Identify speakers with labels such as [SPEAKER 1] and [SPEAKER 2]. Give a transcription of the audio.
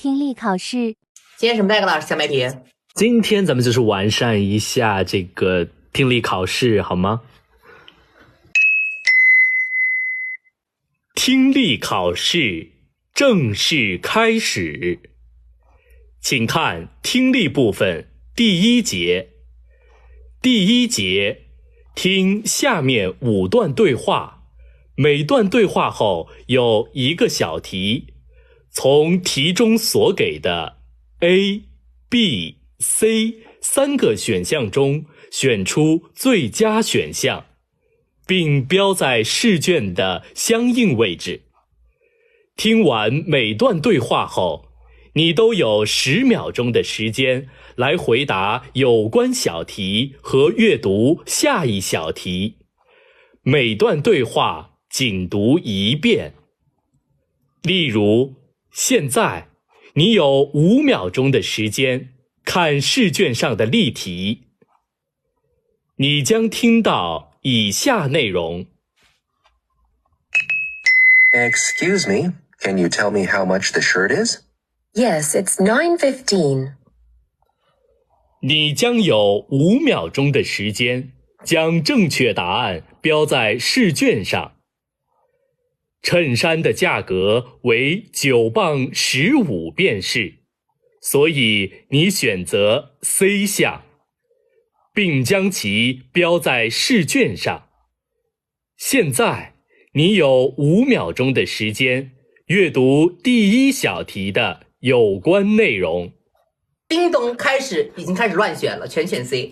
[SPEAKER 1] 听力考试。
[SPEAKER 2] 今天什么代课老师？小麦皮。
[SPEAKER 3] 今天咱们就是完善一下这个听力考试，好吗？听力考试正式开始，请看听力部分第一节。第一节，听下面5段对话，每段对话后有一个小题，从题中所给的 A、B、C 3个选项中选出最佳选项，并标在试卷的相应位置。听完每段对话后，你都有10秒钟的时间来回答有关小题和阅读下一小题。每段对话仅读1遍。例如，现在你有5秒钟的时间看试卷上的例题。你将听到以下内容。
[SPEAKER 4] Excuse me, can you tell me how much the shirt is?
[SPEAKER 5] Yes, it's $9.15.
[SPEAKER 3] 你将有5秒钟的时间将正确答案标在试卷上。衬衫的价格为9磅15便士，所以你选择 C 项，并将其标在试卷上。现在你有5秒钟的时间阅读第一小题的有关内容。
[SPEAKER 2] 叮咚，已经开始乱选了，全选 C。